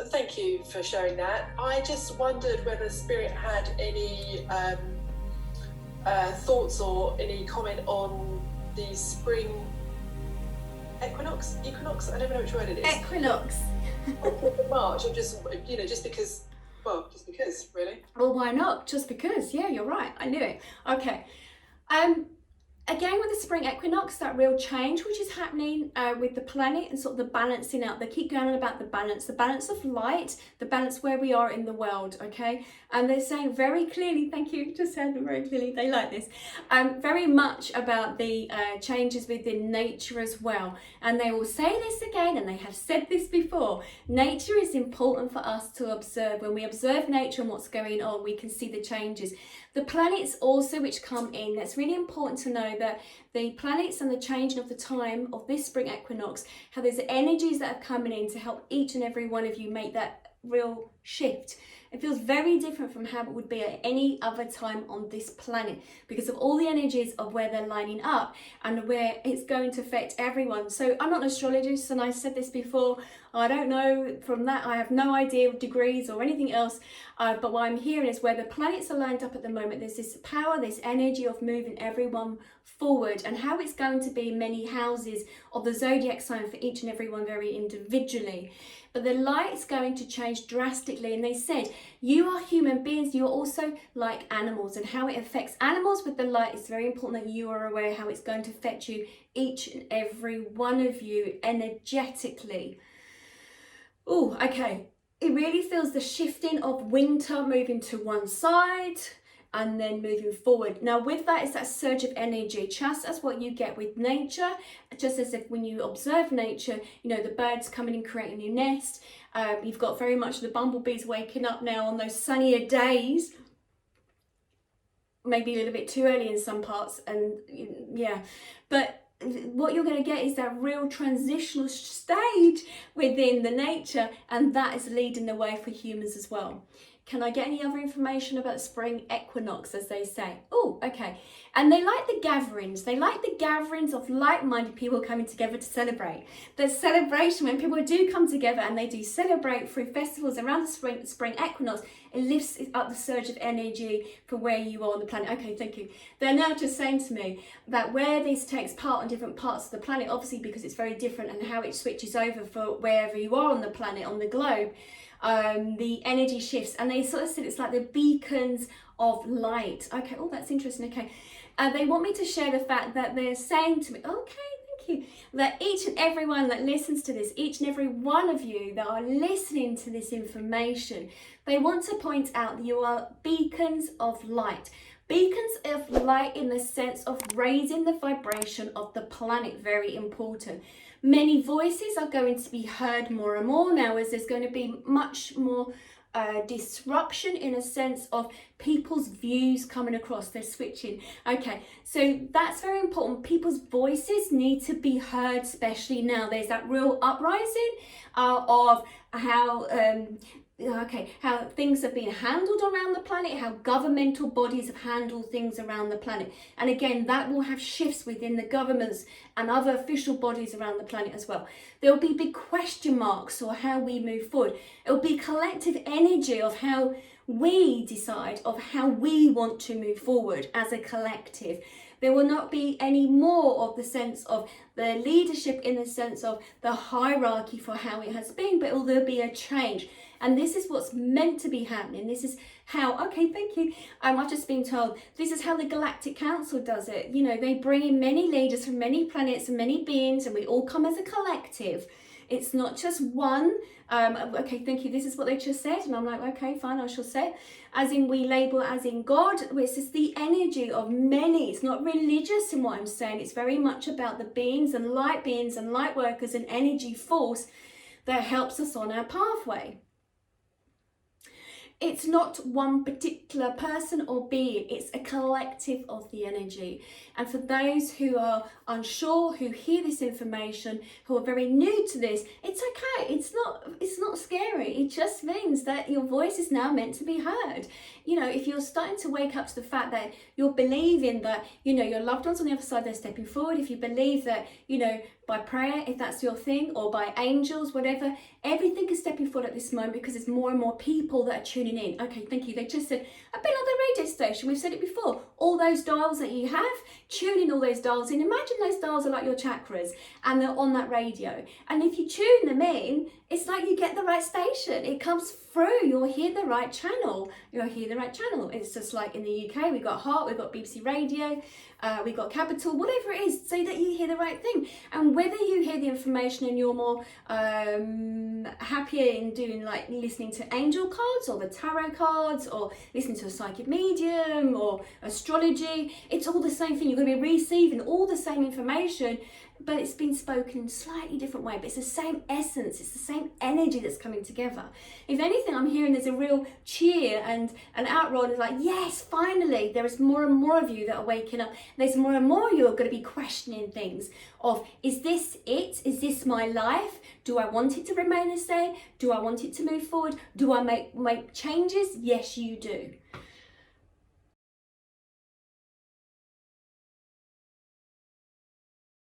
Thank you for sharing that. I just wondered whether Spirit had any thoughts or any comment on the spring equinox? I don't know which word it is. Equinox. March, or just, just because, really. Well, why not? Just because. Yeah, you're right. I knew it. Okay. Again, with the spring equinox, that real change which is happening with the planet and sort of the balancing out. They keep going on about the balance of light, the balance where we are in the world, okay? And they're saying very clearly, thank you, just said them very clearly, they like this, very much about the changes within nature as well. And they will say this again, and they have said this before, nature is important for us to observe. When we observe nature and what's going on, we can see the changes. The planets also which come in, that's really important to know that the planets and the changing of the time of this spring equinox, how there's energies that are coming in to help each and every one of you make that real shift. It feels very different from how it would be at any other time on this planet because of all the energies of where they're lining up and where it's going to affect everyone. So I'm not an astrologist, and I said this before, I don't know from that, I have no idea of degrees or anything else, but what I'm hearing is where the planets are lined up at the moment, there's this power, this energy of moving everyone forward, and how it's going to be many houses of the zodiac sign for each and every one very individually. But the light's going to change drastically, and they said you are human beings, you're also like animals, and how it affects animals with the light is very important that you are aware how it's going to affect you, each and every one of you, energetically. Oh, okay. It really feels the shifting of winter moving to one side and then moving forward. Now with that is that surge of energy, just as what you get with nature, just as if when you observe nature, the birds coming and creating a new nest. You've got very much the bumblebees waking up now on those sunnier days, maybe a little bit too early in some parts, and yeah, but what you're going to get is that real transitional stage within the nature, and that is leading the way for humans as well. Can I get any other information about spring equinox, as they say? Oh, okay. And they like the gatherings. They like the gatherings of like-minded people coming together to celebrate. The celebration, when people do come together and they do celebrate through festivals around the spring equinox, it lifts up the surge of energy for where you are on the planet. Okay, thank you. They're now just saying to me that where this takes part on different parts of the planet, obviously because it's very different and how it switches over for wherever you are on the planet, on the globe, the energy shifts, and they sort of said it's like the beacons of light. Okay, oh, that's interesting. Okay, they want me to share the fact that they're saying to me, okay, thank you, that each and every one that listens to this, each and every one of you that are listening to this information, they want to point out that you are beacons of light. Beacons of light in the sense of raising the vibration of the planet, very important. Many voices are going to be heard more and more now, as there's going to be much more disruption in a sense of people's views coming across. They're switching. Okay, so that's very important. People's voices need to be heard, especially now. There's that real uprising of how how things have been handled around the planet, how governmental bodies have handled things around the planet. And again, that will have shifts within the governments and other official bodies around the planet as well. There will be big question marks on how we move forward. It will be collective energy of how we decide of how we want to move forward as a collective. There will not be any more of the sense of the leadership in the sense of the hierarchy for how it has been, but there'll be a change. And this is what's meant to be happening. This is how, okay, thank you. I've just been told, this is how the Galactic Council does it. They bring in many leaders from many planets and many beings, and we all come as a collective. It's not just one. Okay, thank you. This is what they just said. And I'm like, okay, fine, I shall say it. As in we label as in God, this is the energy of many. It's not religious in what I'm saying. It's very much about the beings and light workers and energy force that helps us on our pathway. It's not one particular person or being, it's a collective of the energy. And for those who are unsure, who hear this information, who are very new to this, it's okay. It's not scary. It just means that your voice is now meant to be heard. If you're starting to wake up to the fact that you're believing that, your loved ones on the other side, they're stepping forward. If you believe that, by prayer, if that's your thing, or by angels, whatever. Everything is stepping forward at this moment because there's more and more people that are tuning in. Okay, thank you. They just said, I've been on the radio station. We've said it before. All those dials that you have, tune in all those dials in. Imagine those dials are like your chakras and they're on that radio. And if you tune them in, it's like you get the right station. It comes through. You'll hear the right channel. You'll hear the right channel. It's just like in the UK, we've got Heart, we've got BBC Radio, we've got Capital, whatever it is, so that you hear the right thing. And whether you hear the information and you're more happier in doing, like, listening to angel cards or the tarot cards or listening to a psychic medium or astrology, it's all the same thing. You're going to be receiving all the same information, but it's been spoken in a slightly different way, but it's the same essence, it's the same energy that's coming together. If anything, I'm hearing there's a real cheer and an outroar, and it's like, yes, finally, there is more and more of you that are waking up. There's more and more of you are going to be questioning things of, is this it? Is this my life? Do I want it to remain the same? Do I want it to move forward? Do I make changes? Yes, you do.